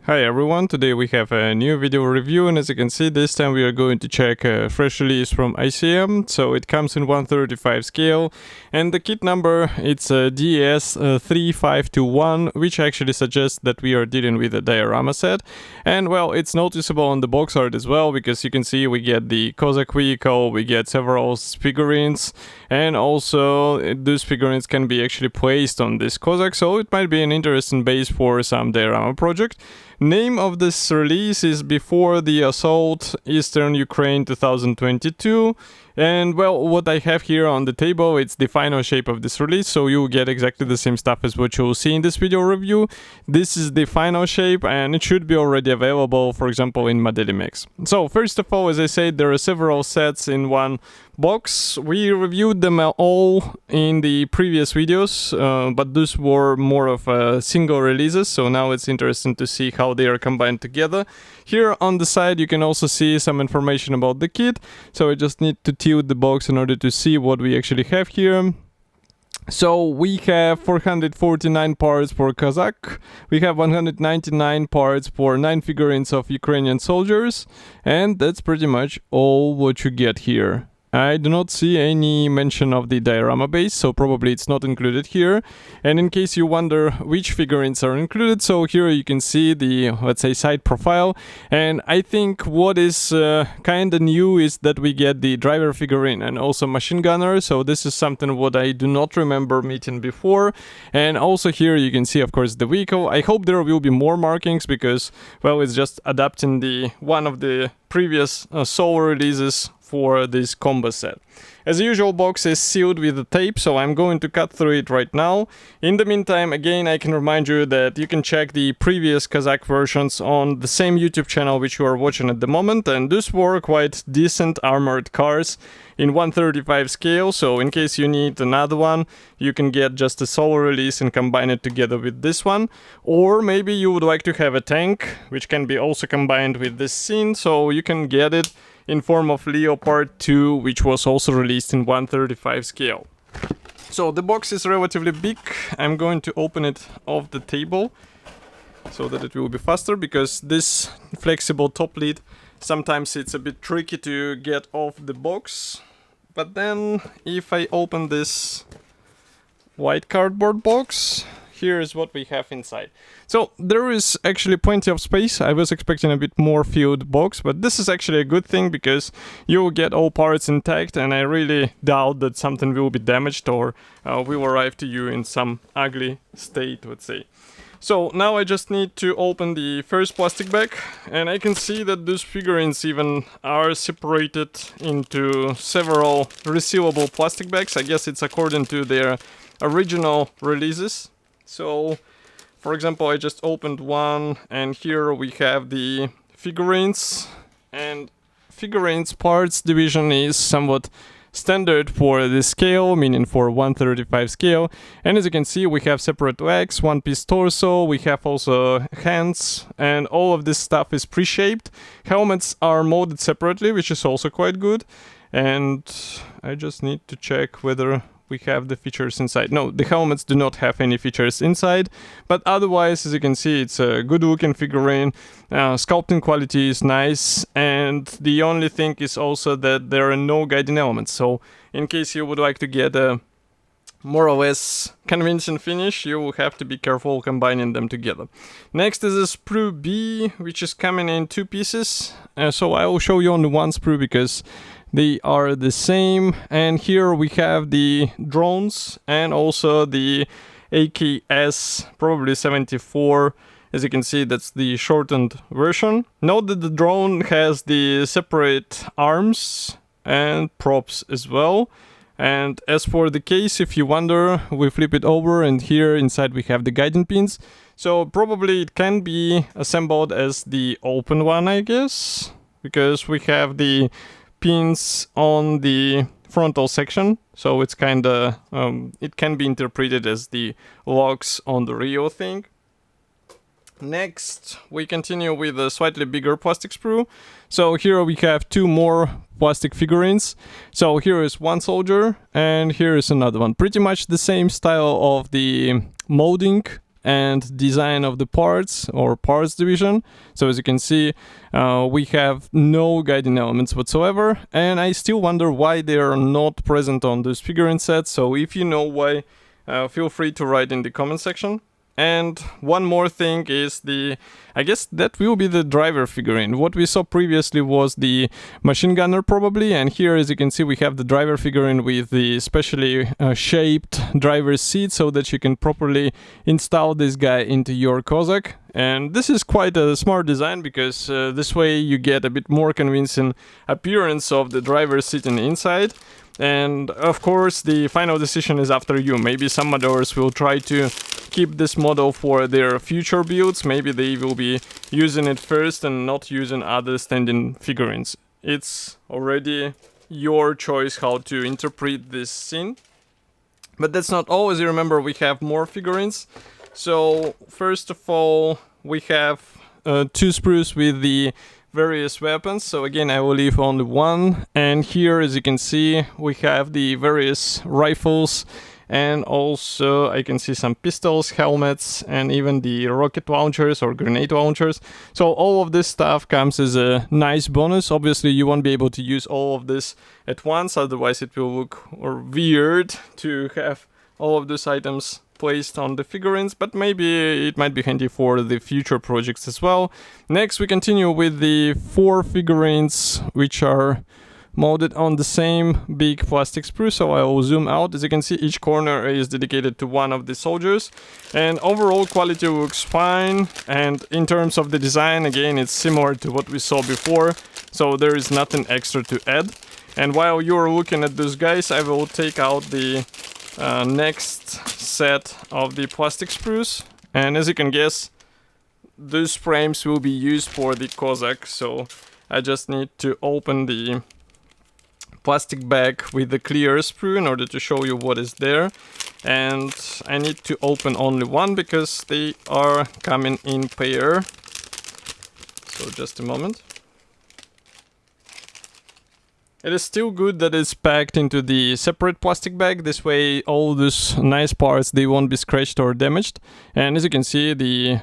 Hi everyone, today we have a new video review, and as you can see, this time we are going to check a fresh release from ICM. So it comes in 1/35 scale, and the kit number it's a DS3521, which actually suggests that we are dealing with a diorama set. And well, it's noticeable on the box art as well, because you can see we get the Cossack vehicle, we get several figurines, and also those figurines can be actually placed on this Cossack, so it might be an interesting base for some diorama project. Name of this release is Before the Assault, Eastern Ukraine 2022. And well, what I have here on the table, it's the final shape of this release, so you will get exactly the same stuff as what you will see in this video review. This is the final shape, and it should be already available, for example, in Modelimex. So first of all, as I said, there are several sets in one box. We reviewed them all in the previous videos, but those were more of single releases, so now it's interesting to see how they are combined together. Here on the side you can also see some information about the kit, so I just need to tilt the box in order to see what we actually have here. So we have 449 parts for Kazakh, we have 199 parts for 9 figurines of Ukrainian soldiers, and that's pretty much all what you get here. I do not see any mention of the diorama base, so probably it's not included here. And in case you wonder which figurines are included, so here you can see the, let's say, side profile. And I think what is kinda new is that we get the driver figurine and also machine gunner, so this is something what I do not remember meeting before. And also here you can see, of course, the vehicle. I hope there will be more markings, because, well, it's just adapting the one of the previous solo releases for this combo set. As usual, box is sealed with the tape, so I'm going to cut through it right now. In the meantime, again, I can remind you that you can check the previous Kazakh versions on the same YouTube channel which you are watching at the moment, and those were quite decent armored cars in 1/35 scale, so in case you need another one, you can get just a solo release and combine it together with this one. Or maybe you would like to have a tank, which can be also combined with this scene, so you can get it in form of Leopard 2, which was also released in 1/35 scale. So the box is relatively big. I'm going to open it off the table so that it will be faster, because this flexible top lid, sometimes it's a bit tricky to get off the box. But then if I open this white cardboard box, here is what we have inside. So there is actually plenty of space. I was expecting a bit more filled box, but this is actually a good thing, because you will get all parts intact, and I really doubt that something will be damaged or will arrive to you in some ugly state, let's say. So now I just need to open the first plastic bag, and I can see that those figurines even are separated into several resealable plastic bags. I guess it's according to their original releases. So, for example, I just opened one, and here we have the figurines, and figurines parts division is somewhat standard for this scale, meaning for 1/35 scale. And as you can see, we have separate legs, one-piece torso, we have also hands, and all of this stuff is pre-shaped. Helmets are molded separately, which is also quite good. And I just need to check whether we have the features inside. No, the helmets do not have any features inside, but otherwise, as you can see, it's a good looking figurine. Sculpting quality is nice, and the only thing is also that there are no guiding elements, so in case you would like to get a more or less convincing finish, you will have to be careful combining them together. Next is a sprue B, which is coming in 2 pieces, so I will show you only one sprue because they are the same. And here we have the drones and also the AKS, probably 74. As you can see, that's the shortened version. Note that the drone has the separate arms and props as well. And as for the case, if you wonder, we flip it over, and here inside we have the guiding pins. So probably it can be assembled as the open one, I guess, because we have the pins on the frontal section, so it's kinda it can be interpreted as the locks on the real thing. Next, we continue with a slightly bigger plastic sprue. So here we have 2 more plastic figurines. So here is one soldier, and here is another one. Pretty much the same style of the molding and design of the parts or parts division. So as you can see, we have no guiding elements whatsoever, and I still wonder why they are not present on this figurine set. So if you know why, feel free to write in the comment section. And one more thing is I guess that will be the driver figurine. What we saw previously was the machine gunner probably, and here as you can see we have the driver figurine with the specially shaped driver's seat so that you can properly install this guy into your Cossack. And this is quite a smart design because this way you get a bit more convincing appearance of the driver sitting inside. And of course the final decision is after you. Maybe some modders will try to keep this model for their future builds. Maybe they will be using it first and not using other standing figurines. It's already your choice how to interpret this scene. But that's not all. As you remember, we have more figurines. So first of all, we have 2 sprues with the various weapons. So again, I will leave only one, and here as you can see we have the various rifles, and also I can see some pistols, helmets, and even the rocket launchers or grenade launchers. So all of this stuff comes as a nice bonus. Obviously you won't be able to use all of this at once, otherwise it will look weird to have all of these items placed on the figurines, but maybe it might be handy for the future projects as well. Next we continue with the 4 figurines which are molded on the same big plastic sprue. So I will zoom out. As you can see, each corner is dedicated to one of the soldiers, and overall quality looks fine. And in terms of the design, again, it's similar to what we saw before, so there is nothing extra to add. And while you're looking at those guys, I will take out the next set of the plastic sprues, and as you can guess, those frames will be used for the Cossack. So I just need to open the plastic bag with the clear sprue in order to show you what is there, and I need to open only one because they are coming in pair. So just a moment. It is still good that it's packed into the separate plastic bag. This way all those nice parts, they won't be scratched or damaged. And as you can see, the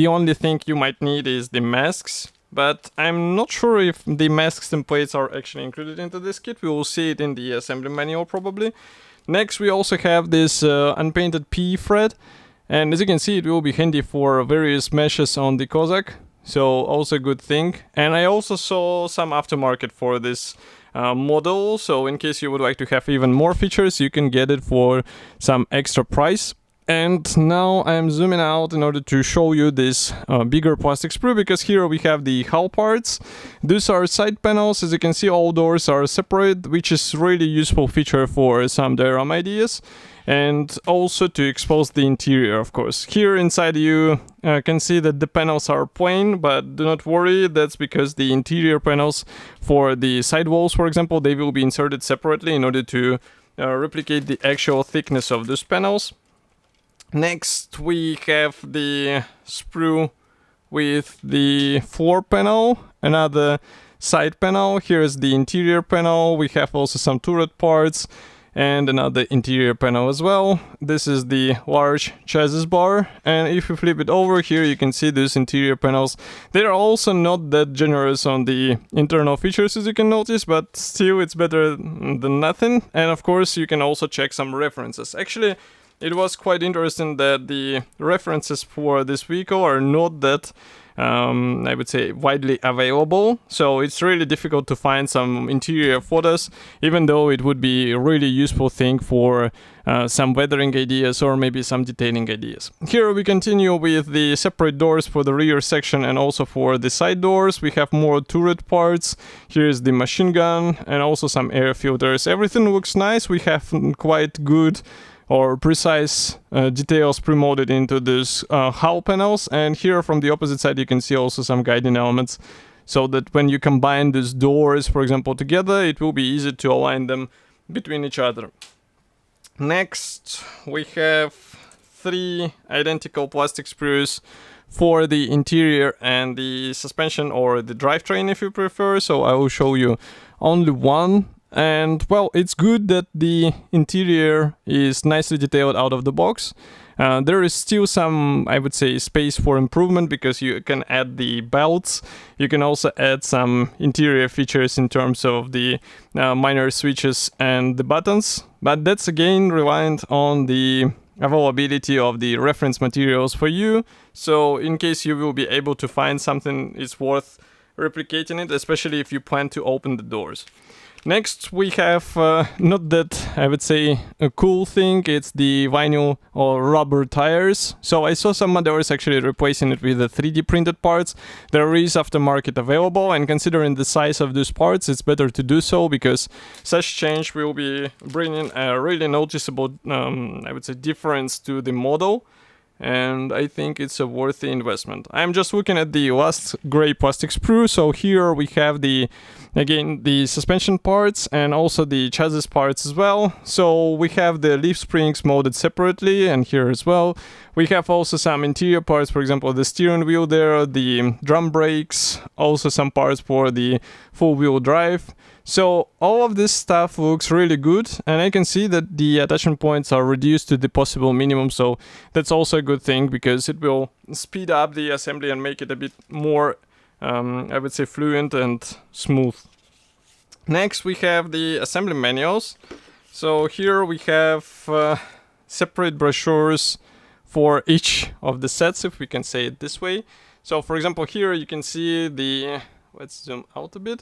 only thing you might need is the masks. But I'm not sure if the masks and plates are actually included into this kit. We will see it in the assembly manual probably. Next we also have this unpainted PE thread. And as you can see, it will be handy for various meshes on the Cossack. So also a good thing. And I also saw some aftermarket for this model, so in case you would like to have even more features, you can get it for some extra price. And now I'm zooming out in order to show you this bigger plastic sprue, because here we have the hull parts. These are side panels. As you can see, all doors are separate, which is really useful feature for some diorama ideas. And also to expose the interior, of course. Here inside you can see that the panels are plain, but do not worry, that's because the interior panels for the side walls, for example, they will be inserted separately in order to replicate the actual thickness of those panels. Next we have the sprue with the floor panel, another side panel. Here is the interior panel. We have also some turret parts and another interior panel as well. This is the large chassis bar, and if you flip it over here you can see these interior panels. They are also not that generous on the internal features, as you can notice, but still it's better than nothing. And of course you can also check some references. Actually, it was quite interesting that the references for this vehicle are not that I would say widely available, so it's really difficult to find some interior photos, even though it would be a really useful thing for some weathering ideas or maybe some detailing ideas. Here we continue with the separate doors for the rear section and also for the side doors. We have more turret parts. Here's the machine gun and also some air filters. Everything looks nice. We have quite good or precise details pre-molded into these hull panels, and here from the opposite side you can see also some guiding elements, so that when you combine these doors, for example, together, it will be easy to align them between each other. Next we have 3 identical plastic sprues for the interior and the suspension or the drivetrain if you prefer, so I will show you only one. And well, it's good that the interior is nicely detailed out of the box. There is still some, I would say, space for improvement because you can add the belts. You can also add some interior features in terms of the minor switches and the buttons. But that's again reliant on the availability of the reference materials for you. So in case you will be able to find something, it's worth replicating it, especially if you plan to open the doors. Next, we have not that, I would say, a cool thing. It's the vinyl or rubber tires. So I saw some modders actually replacing it with the 3D printed parts. There is aftermarket available, and considering the size of these parts, it's better to do so because such change will be bringing a really noticeable, I would say, difference to the model. And I think it's a worthy investment. I'm just looking at the last gray plastic sprue. So here we have the suspension parts and also the chassis parts as well. So we have the leaf springs molded separately, and here as well. We have also some interior parts, for example, the steering wheel there, the drum brakes, also some parts for the full wheel drive. So all of this stuff looks really good, and I can see that the attachment points are reduced to the possible minimum, so that's also a good thing because it will speed up the assembly and make it a bit more, I would say, fluent and smooth. Next we have the assembly manuals. So here we have separate brochures for each of the sets, if we can say it this way. So for example, here you can see the, let's zoom out a bit.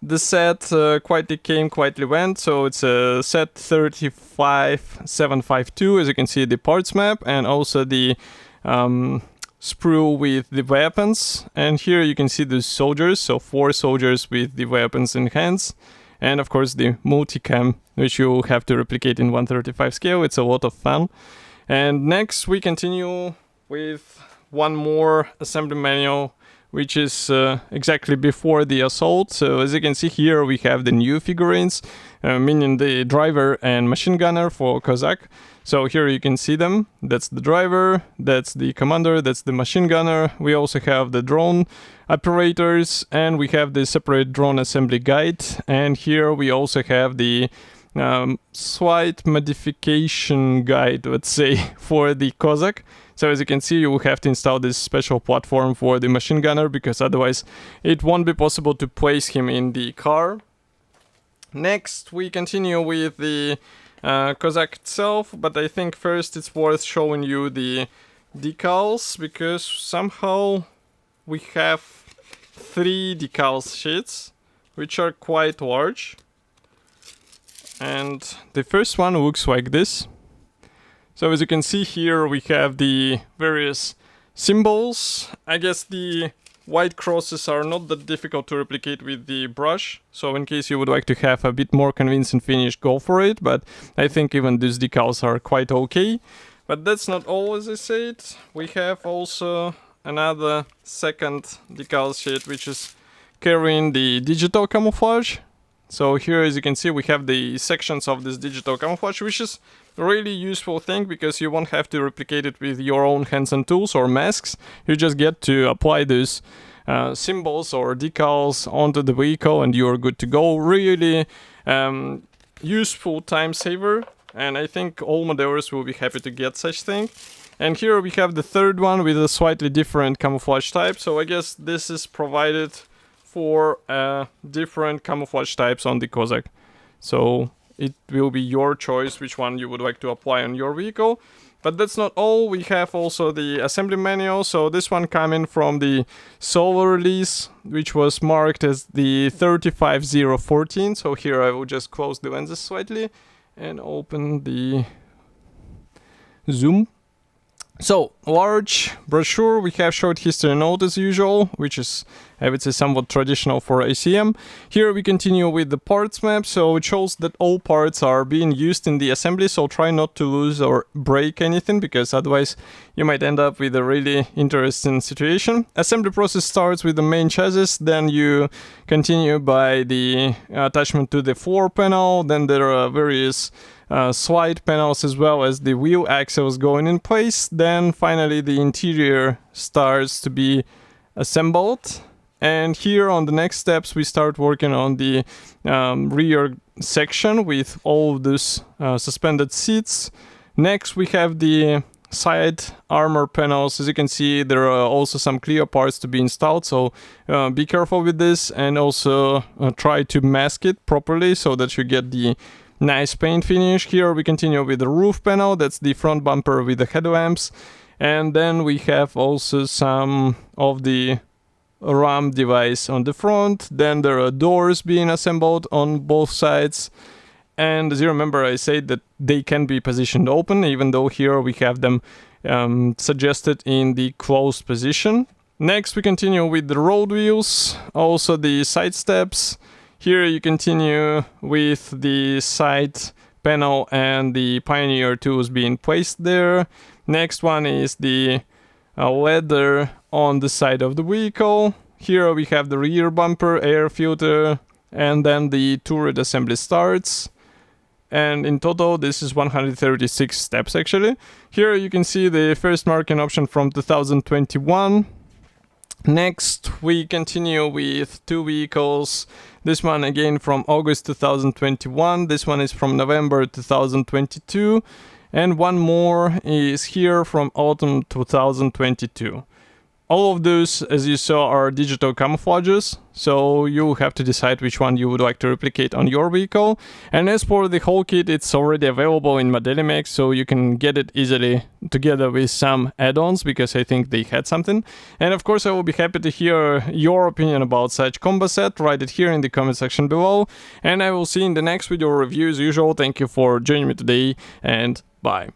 The set quietly came, quietly went, so it's a set 35752, as you can see the parts map, and also the sprue with the weapons. And here you can see the soldiers, so 4 soldiers with the weapons in hands. And of course the multicam, which you have to replicate in 135 scale. It's a lot of fun. And next we continue with one more assembly manual, which is exactly before the assault. So as you can see here, we have the new figurines, meaning the driver and machine gunner for Cossack. So here you can see them. That's the driver, that's the commander, that's the machine gunner. We also have the drone operators, and we have the separate drone assembly guide. And here we also have the slight modification guide, let's say, for the Cossack. So as you can see, you will have to install this special platform for the machine gunner because otherwise it won't be possible to place him in the car. Next, we continue with the Cossack itself, but I think first it's worth showing you the decals because somehow we have 3 decals sheets, which are quite large. And the first one looks like this. So as you can see here, we have the various symbols. I guess the white crosses are not that difficult to replicate with the brush. So in case you would like to have a bit more convincing finish, go for it. But I think even these decals are quite okay. But that's not all, as I said. We have also another second decal sheet, which is carrying the digital camouflage. So here, as you can see, we have the sections of this digital camouflage, which is a really useful thing because you won't have to replicate it with your own hands and tools or masks. You just get to apply these symbols or decals onto the vehicle and you're good to go. Really useful time saver, and I think all modelers will be happy to get such thing. And here we have the third one with a slightly different camouflage type. So I guess this is provided for different camouflage types on the Cossack. So it will be your choice which one you would like to apply on your vehicle. But that's not all. We have also the assembly manual. So this one coming from the solo release, which was marked as the 35014. So here I will just close the lenses slightly and open the zoom. So, large brochure, we have short history note as usual, which is, I would say, somewhat traditional for ICM. Here we continue with the parts map, so it shows that all parts are being used in the assembly, so try not to lose or break anything, because otherwise you might end up with a really interesting situation. Assembly process starts with the main chassis, then you continue by the attachment to the floor panel, then there are various slide panels as well as the wheel axles going in place. Then finally the interior starts to be assembled, and here on the next steps we start working on the rear section with all of these suspended seats. Next we have the side armor panels. As you can see, there are also some clear parts to be installed, so be careful with this, and also try to mask it properly so that you get the nice paint finish. Here we continue with the roof panel, that's the front bumper with the headlamps, and then we have also some of the RAM device on the front. Then there are doors being assembled on both sides, and as you remember, I said that they can be positioned open, even though here we have them suggested in the closed position. Next we continue with the road wheels, also the side steps. Here you continue with the side panel and the Pioneer tools being placed there. Next one is the leather on the side of the vehicle. Here we have the rear bumper, air filter, and then the turret assembly starts. And in total this is 136 steps actually. Here you can see the first marking option from 2021. Next we continue with two vehicles. This one again from August 2021, this one is from November 2022, and one more is here from autumn 2022. All of those, as you saw, are digital camouflages, so you have to decide which one you would like to replicate on your vehicle. And as for the whole kit, it's already available in Modelimex, so you can get it easily together with some add-ons, because I think they had something. And of course, I will be happy to hear your opinion about such combo set. Write it here in the comment section below, and I will see you in the next video review as usual. Thank you for joining me today, and bye.